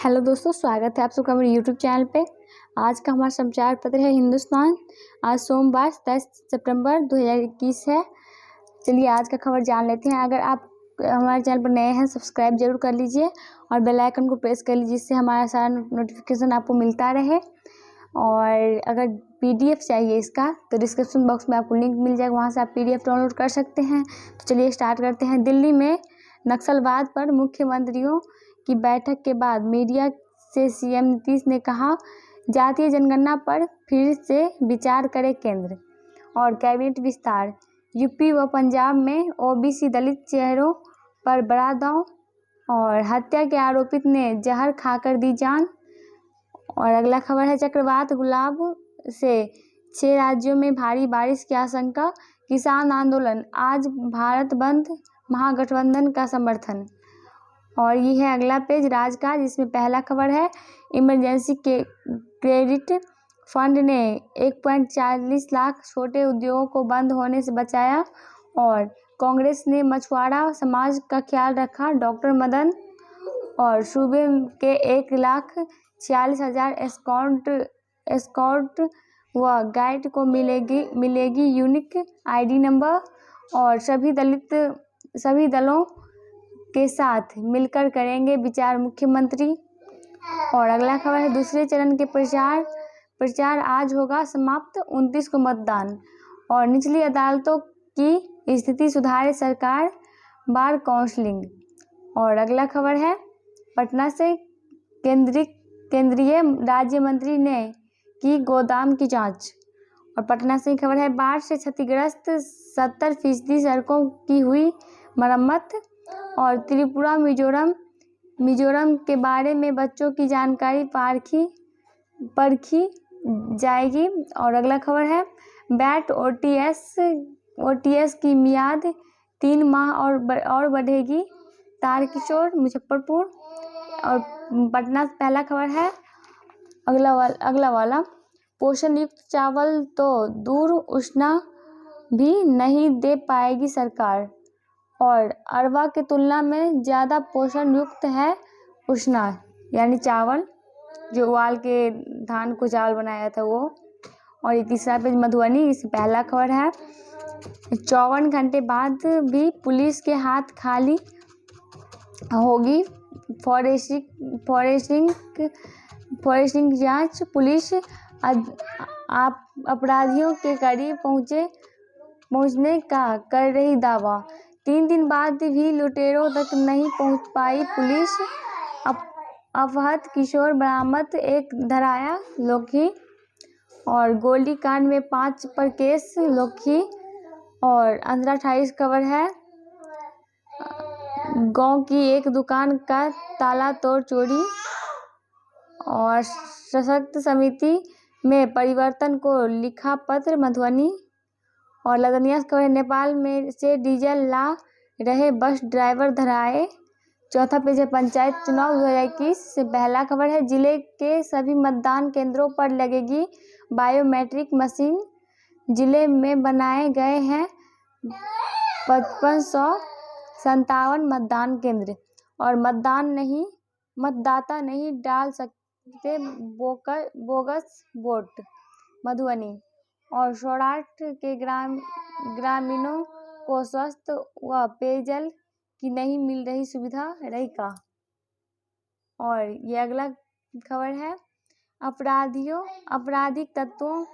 Hello दोस्तों, स्वागत है आप सबका मेरे यूट्यूब चैनल पे। आज का हमारा समाचार पत्र है हिंदुस्तान। आज सोमवार 10 सितंबर 2021 है। चलिए आज का खबर जान लेते हैं। अगर आप हमारे चैनल पर नए हैं, सब्सक्राइब जरूर कर लीजिए और बेल आइकन को प्रेस कर लीजिए, जिससे हमारा सारा नोटिफिकेशन आपको मिलता रहे। और अगर PDF चाहिए इसका तो डिस्क्रिप्शन बॉक्स में आपको लिंक मिल जाएगा, वहाँ से आप PDF डाउनलोड कर सकते हैं। तो चलिए स्टार्ट करते हैं। दिल्ली में नक्सलवाद पर मुख्यमंत्रियों की बैठक के बाद मीडिया से CM नीतीश ने कहा, जातीय जनगणना पर फिर से विचार करे केंद्र। और कैबिनेट विस्तार, यूपी व पंजाब में OBC दलित चेहरों पर बड़ा दांव। और हत्या के आरोपित ने जहर खाकर दी जान। और अगला खबर है, चक्रवात गुलाब से 6 राज्यों में भारी बारिश की आशंका, किसान आंदोलन, आज भारत बंद, महागठबंधन का समर्थन। और ये है अगला पेज राजकाज, जिसमें पहला खबर है, इमरजेंसी के क्रेडिट फंड ने 1.40 लाख छोटे उद्योगों को बंद होने से बचाया। और कांग्रेस ने मछुआरा समाज का ख्याल रखा, डॉक्टर मदन। और सूबे के 1,46,000 एस्कॉर्ट व गाइड को मिलेगी यूनिक ID नंबर। और सभी दलों के साथ मिलकर करेंगे विचार मुख्यमंत्री। और अगला खबर है, दूसरे चरण के प्रचार आज होगा समाप्त, 29 को मतदान। और निचली अदालतों की स्थिति सुधारे सरकार, बार काउंसलिंग। और अगला खबर है, पटना से केंद्रीय राज्य मंत्री ने की गोदाम की जांच। और पटना से खबर है, बाढ़ से क्षतिग्रस्त 70% सड़कों की हुई मरम्मत। और त्रिपुरा मिजोरम के बारे में बच्चों की जानकारी परखी जाएगी। और अगला खबर है, बैट OTS की मियाद 3 माह और बढ़ेगी, तारकिशोर, मुजफ्फरपुर। और पटना से पहला खबर है, अगला वाला, पोषण युक्त चावल तो दूर, उष्णा भी नहीं दे पाएगी सरकार। और अरवा की तुलना में ज़्यादा पोषण युक्त है उष्णा, यानी चावल, जो उबाल के धान को चावल बनाया था वो। और ये तीसरा पेज मधुबनी, इस पहला खबर है, 54 घंटे बाद भी पुलिस के हाथ खाली होगी फॉरेस्टिंग जांच। पुलिस अपराधियों के करीब पहुंचने का कर रही दावा। 3 दिन बाद भी लुटेरों तक नहीं पहुंच पाई पुलिस। अपहत किशोर बरामद, एक धराया, लोखी। और गोली कांड में 5 पर केस, लोखी। और 15-28 खबर है, गांव की एक दुकान का ताला तोड़ चोरी। और सशक्त समिति में परिवर्तन को लिखा पत्र, मधुबनी। और लदनिया खबर है, नेपाल में से डीजल ला रहे बस ड्राइवर धराए। चौथा पेज है, पंचायत चुनाव 2021 से पहला खबर है, जिले के सभी मतदान केंद्रों पर लगेगी बायोमेट्रिक मशीन। जिले में बनाए गए हैं 5557 मतदान केंद्र। और मतदाता नहीं डाल सकते बोगस वोट, मधुबनी। और सौराष्ट्र के ग्रामीणों को स्वस्थ व पेयजल की नहीं मिल रही सुविधा, रही। और ये अगला खबर है, आपराधिक तत्वों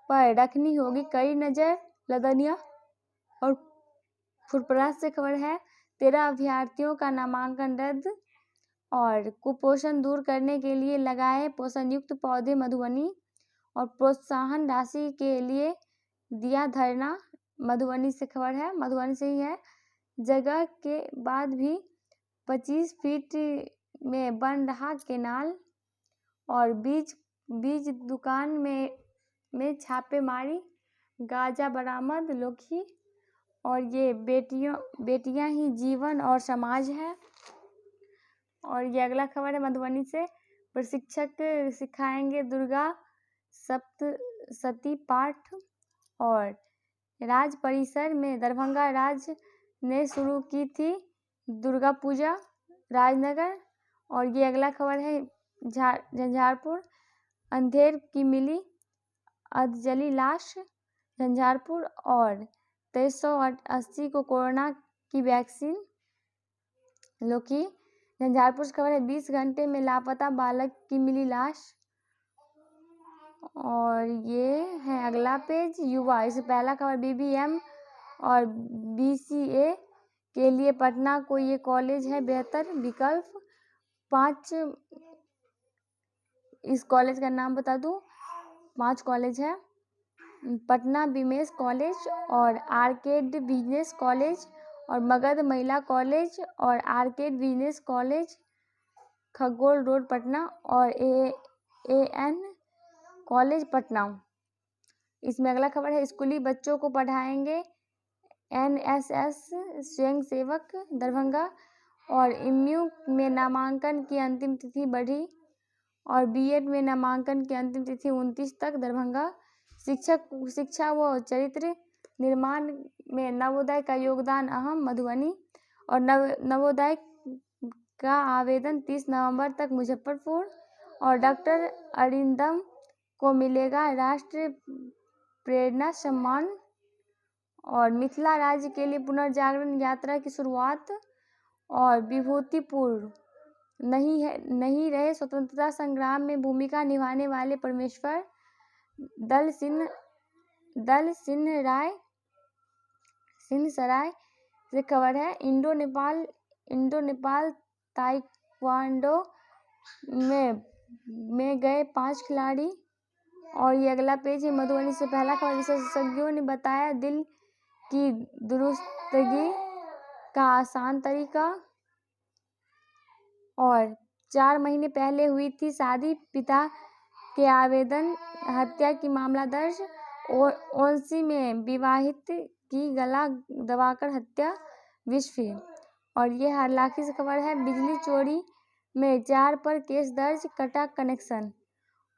पर रखनी होगी कड़ी नजर, लदनिया। और फुरपरास से खबर है, 13 अभ्यर्थियों का नामांकन रद्द। और कुपोषण दूर करने के लिए लगाए पोषण युक्त पौधे, मधुबनी। और प्रोत्साहन राशि के लिए दिया धरना, मधुबनी से खबर है, मधुबनी से ही है। जगह के बाद भी 25 फीट में बन रहा केनाल। और बीज दुकान में छापेमारी, गांजा बरामद, लोखी। और ये बेटियां ही जीवन और समाज है। और ये अगला खबर है, मधुबनी से, प्रशिक्षक सिखाएंगे दुर्गा सप्तशती पाठ। और राज परिसर में दरभंगा राज ने शुरू की थी दुर्गा पूजा, राजनगर। और ये अगला खबर है, झंझारपुर। अंधेर की मिली अधजली लाश झंझारपुर। और 2380 को कोरोना की वैक्सीन। लोकी झंझारपुर से खबर है 20 घंटे में लापता बालक की मिली लाश। और ये है अगला पेज युवा। इसे पहला खबर बीबीएम और बीसीए के लिए पटना को ये कॉलेज है बेहतर विकल्प। 5 इस कॉलेज का नाम बता दूं, 5 कॉलेज है। पटना बिमेश कॉलेज और आर्केड बिजनेस कॉलेज और मगध महिला कॉलेज और आर्केड बिजनेस कॉलेज खगोल रोड पटना और एएन कॉलेज पटना। इसमें अगला खबर है स्कूली बच्चों को पढ़ाएंगे एनएसएस स्वयंसेवक दरभंगा। और एमयू में नामांकन की अंतिम तिथि बढ़ी। और बीएड में नामांकन की अंतिम तिथि 29 तक दरभंगा। शिक्षा व चरित्र निर्माण में नवोदय का योगदान अहम मधुबनी। और नवोदय का आवेदन 30 नवंबर तक मुजफ्फरपुर। और डॉक्टर अरिंदम को मिलेगा राष्ट्रीय प्रेरणा सम्मान। और मिथिला राज्य के लिए पुनर्जागरण यात्रा की शुरुआत। और विभूतिपुर नहीं रहे स्वतंत्रता संग्राम में भूमिका निभाने वाले परमेश्वर दल सिंह सराय से खबर है। इंडो नेपाल ताइक्वांडो में गए 5 खिलाड़ी। और ये अगला पेज है मधुबनी से पहला खबर। विशेषज्ञों ने बताया दिल की दुरुस्तगी का आसान तरीका। और 4 महीने पहले हुई थी शादी, पिता के आवेदन हत्या की मामला दर्ज। ओंसी में विवाहित की गला दबाकर हत्या विस्फोट। और ये हरलाखी से खबर है बिजली चोरी में 4 पर केस दर्ज, कटा कनेक्शन।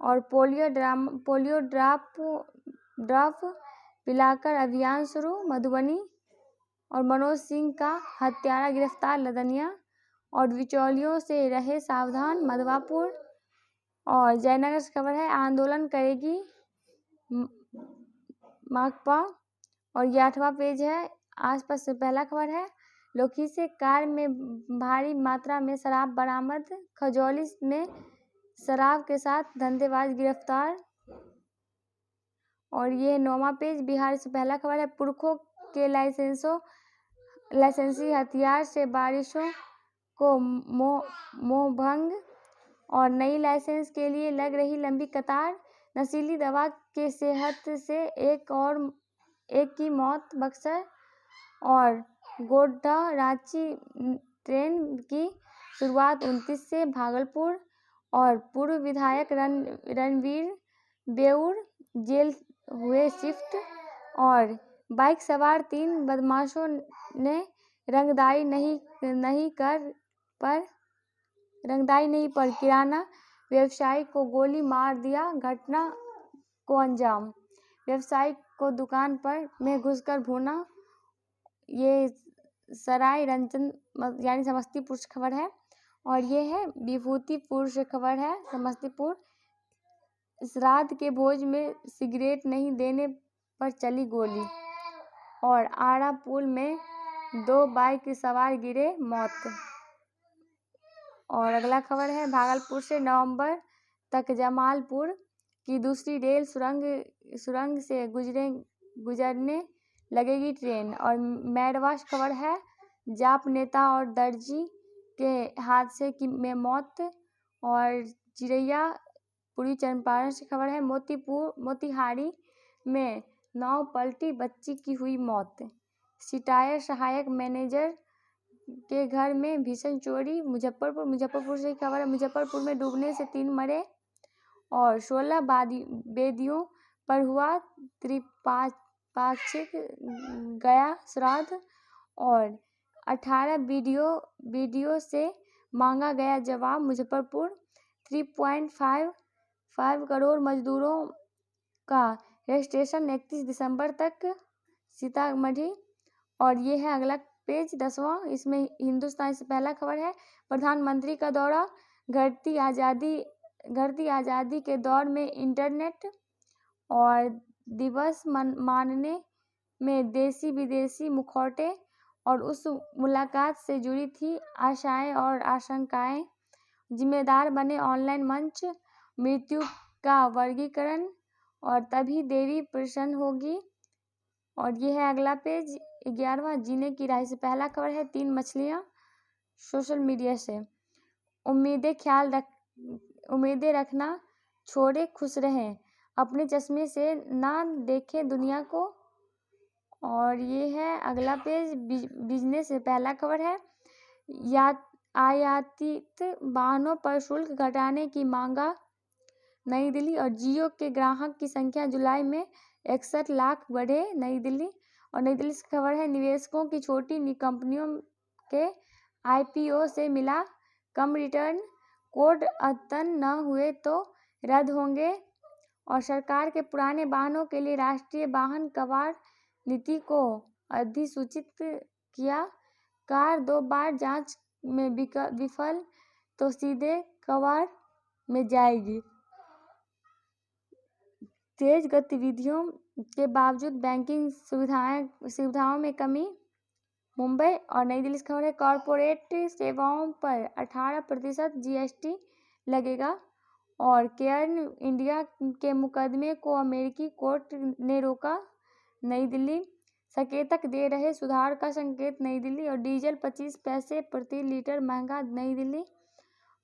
और पोलियो ड्रॉप पिलाकर अभियान शुरू मधुबनी। और मनोज सिंह का हत्यारा गिरफ्तार लदनिया। और बिचौलियों से रहे सावधान मधवापुर। और जयनगर से खबर है आंदोलन करेगी माकपा। और ये 8वां पेज है आसपास से पहला खबर है। लोकी से कार में भारी मात्रा में शराब बरामद। खजौली में शराब के साथ धंधेबाज गिरफ्तार। और ये 9वां पेज बिहार से पहला खबर है पुरखों के लाइसेंसी हथियार से बारिशों को मोहभंग। और नई लाइसेंस के लिए लग रही लंबी कतार। नशीली दवा के सेहत से एक की मौत बक्सर। और गोड्डा रांची ट्रेन की शुरुआत 29 से भागलपुर। और पूर्व विधायक रणवीर बेऊर जेल हुए शिफ्ट। और बाइक सवार 3 बदमाशों ने रंगदारी नहीं पर किराना व्यवसायी को गोली मार दिया। घटना को अंजाम व्यवसायी को दुकान में घुसकर भूना। ये सराय रंजन यानी समस्तीपुर से खबर है। और ये है विभूतिपुर से खबर है समस्तीपुर। श्राद्ध के भोज में सिगरेट नहीं देने पर चली गोली। और आरा पुल में 2 बाइक सवार गिरे, मौत। और अगला खबर है भागलपुर से नवंबर तक जमालपुर की दूसरी रेल सुरंग से गुजरने लगेगी ट्रेन। और मैरवा से खबर है जाप नेता और दर्जी के हादसे में मौत। और चिरैया पूर्वी चंपारण से खबर है मोतिहारी में नाव पलटी, बच्ची की हुई मौत। सिटायर सहायक मैनेजर के घर में भीषण चोरी मुजफ्फरपुर से खबर है। मुजफ्फरपुर में डूबने से 3 मरे। और 16 बेदियों पर हुआ त्रिपाक्षिक गया श्राद्ध। और 18 वीडियो से मांगा गया जवाब मुजफ्फरपुर। 3.5 करोड़ मजदूरों का रजिस्ट्रेशन 31 दिसंबर तक सीतामढ़ी। और ये है अगला पेज 10वां। इसमें हिंदुस्तान से पहला खबर है प्रधानमंत्री का दौरा, घटती आज़ादी घटती आज़ादी के दौर में इंटरनेट और दिवस मानने में देसी विदेशी मुखौटे और उस मुलाकात से जुड़ी थी आशाएं और आशंकाएं जिम्मेदार बने ऑनलाइन मंच, मृत्यु का वर्गीकरण और तभी देवी प्रसन्न होगी। और ये है अगला पेज 11वां, जीने की राह से। पहला खबर है 3 मछलियां सोशल मीडिया से। उम्मीदें रखना छोड़े, खुश रहें, अपने चश्मे से ना देखें दुनिया को। और ये है अगला पेज बिजनेस से। पहला खबर है आयातित वाहनों पर शुल्क घटाने की मांगा, नई दिल्ली। और जियो के ग्राहक की संख्या जुलाई में 61 लाख बढ़े, नई दिल्ली। और नई दिल्ली से खबर है निवेशकों की छोटी कंपनियों के IPO से मिला कम रिटर्न, कोड अद्यतन न हुए तो रद्द होंगे। और सरकार के पुराने वाहनों के लिए राष्ट्रीय वाहन कबाड़ नीति को अधिसूचित किया, कार 2 बार जांच में विफल तो सीधे कबाड़ में जाएगी। तेज गतिविधियों के बावजूद बैंकिंग सुविधाओं में कमी, मुंबई। और नई दिल्ली से खबर है कॉरपोरेट सेवाओं पर 18% GST लगेगा। और केयर इंडिया के मुकदमे को अमेरिकी कोर्ट ने रोका, नई दिल्ली। संकेतक दे रहे सुधार का संकेत, नई दिल्ली। और डीजल 25 पैसे प्रति लीटर महंगा, नई दिल्ली।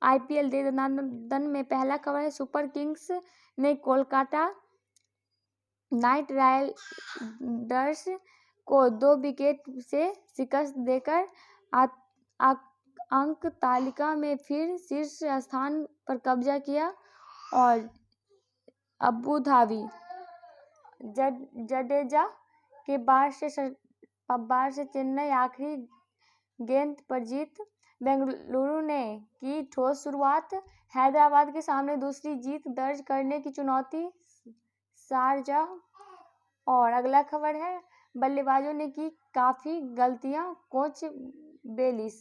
IPL दे दन में पहला खबर है सुपर किंग्स ने कोलकाता नाइट राइडर्स को 2 विकेट से शिकस्त देकर अंक तालिका में फिर शीर्ष स्थान पर कब्जा किया। और अबू धाबी जडेजा के बार से चेन्नई आखिरी गेंद पर जीत, बेंगलुरु ने की ठोस शुरुआत, हैदराबाद के सामने दूसरी जीत दर्ज करने की चुनौती, शारजाह। और अगला खबर है बल्लेबाजों ने की काफ़ी गलतियां, कोच बेलिस।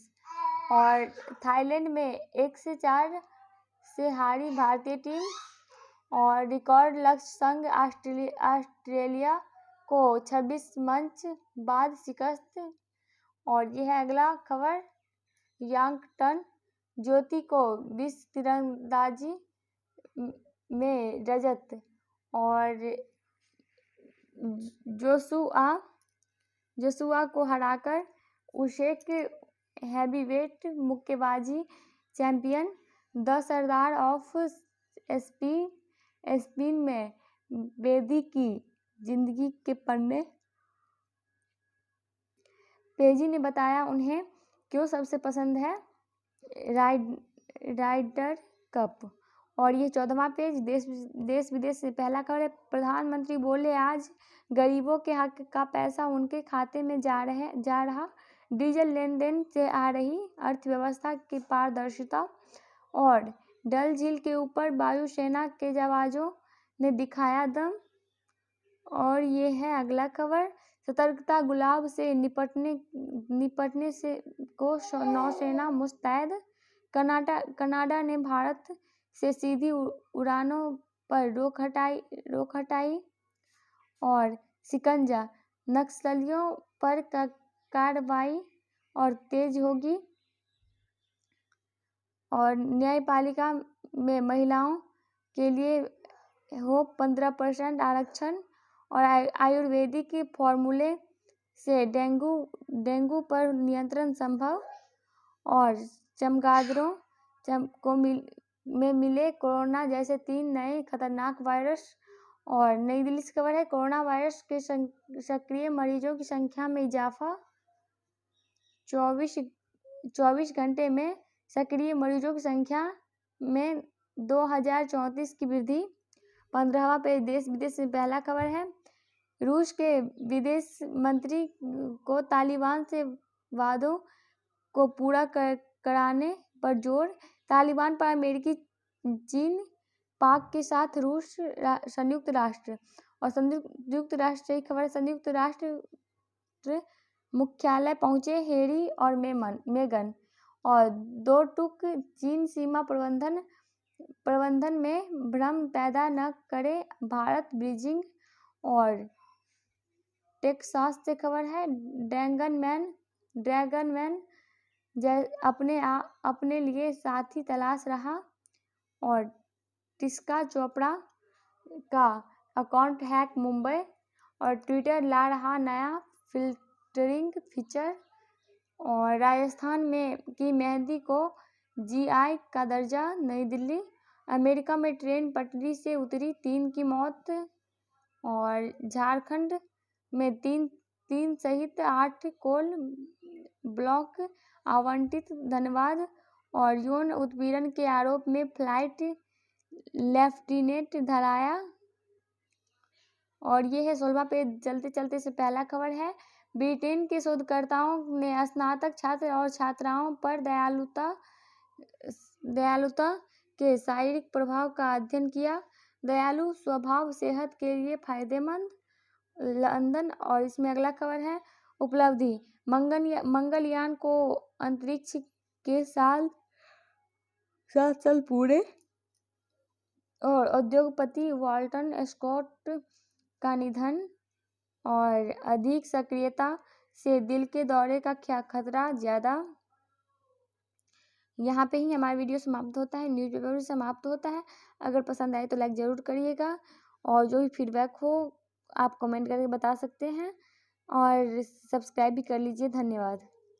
और थाईलैंड में 1-4 से हारी भारतीय टीम। और रिकॉर्ड लक्ष्य संग ऑस्ट्रेलिया को 26 मैच बाद शिकस्त। और यह है अगला खबर यांगटन ज्योति को विश्व तीरंदाजी में रजत। और जोशुआ को हराकर उशेक हैवीवेट मुक्केबाजी champion, the Sardar off spin में बेदी की जिंदगी के पन्ने, पेजी ने बताया उन्हें क्यों सबसे पसंद है राइडर कप। और ये 14वां पेज देश विदेश से। पहला खबर है प्रधानमंत्री बोले आज गरीबों के हक का पैसा उनके खाते में जा रहा, डिजिटल लेन देन से आ रही अर्थव्यवस्था की पारदर्शिता। और डल झील के ऊपर वायुसेना के जवानों ने दिखाया दम। और ये है अगला खबर सतर्कता, गुलाब से निपटने से को नौसेना मुस्तैद, कनाडा ने भारत से सीधी उड़ानों पर रोक हटाई। और शिकंजा, नक्सलियों पर कार्रवाई और तेज होगी। और न्यायपालिका में महिलाओं के लिए हो 15% आरक्षण। और आयुर्वेदिक फॉर्मूले से डेंगू पर नियंत्रण संभव। और चमगादड़ों में मिले कोरोना जैसे 3 नए खतरनाक वायरस। और नई दिल्ली से खबर है कोरोना वायरस के सक्रिय मरीजों की संख्या में इजाफा, 24 घंटे में सक्रिय मरीजों की संख्या में 2034 की वृद्धि। 15वां पेज देश विदेश में। पहला खबर है रूस के विदेश मंत्री को तालिबान से वादों को पूरा कराने पर जोर, तालिबान पर अमेरिकी, चीन, पाक के साथ रूस, संयुक्त राष्ट्र। और संयुक्त राष्ट्र से खबर है संयुक्त राष्ट्र मुख्यालय पहुंचे हैरी और मेगन। और 2 टूक चीन सीमा प्रबंधन प्रबंधन में भ्रम पैदा न करे। भारत ब्रिजिंग और टेक्सास से खबर है। ड्रैगन मैन अपने लिए साथी तलाश रहा। और टिस्का चोपड़ा का अकाउंट हैक मुंबई। और ट्विटर ला रहा नया फिल्टरिंग फीचर। और राजस्थान में की मेहंदी को जीआई का दर्जा। नई दिल्ली। अमेरिका में ट्रेन पटरी से उतरी, 3 की मौत। और झारखंड में तीन सहित 8 कोल ब्लॉक आवंटित। धन्यवाद। और यौन उत्पीड़न के आरोप में फ्लाइट लेफ्टिनेंट धराया। और ये है 16वां पेज। चलते चलते से पहला खबर है। ब्रिटेन के शोधकर्ताओं ने स्नातक छात्र और छात्राओं पर दयालुता के शारीरिक प्रभाव का अध्ययन किया। दयालु स्वभाव सेहत के लिए फायदेमंद। लंदन। और इसमें अगला खबर है। उपलब्धि। मंगलयान को अंतरिक्ष के 7 साल पूरे। और उद्योगपति वाल्टन स्कॉट का निधन। और अधिक सक्रियता से दिल के दौरे का खतरा ज़्यादा। यहाँ पे ही हमारा वीडियो समाप्त होता है, न्यूज़पेपर भी समाप्त होता है। अगर पसंद आए तो लाइक ज़रूर करिएगा। और जो भी फीडबैक हो आप कमेंट करके बता सकते हैं। और सब्सक्राइब भी कर लीजिए। धन्यवाद।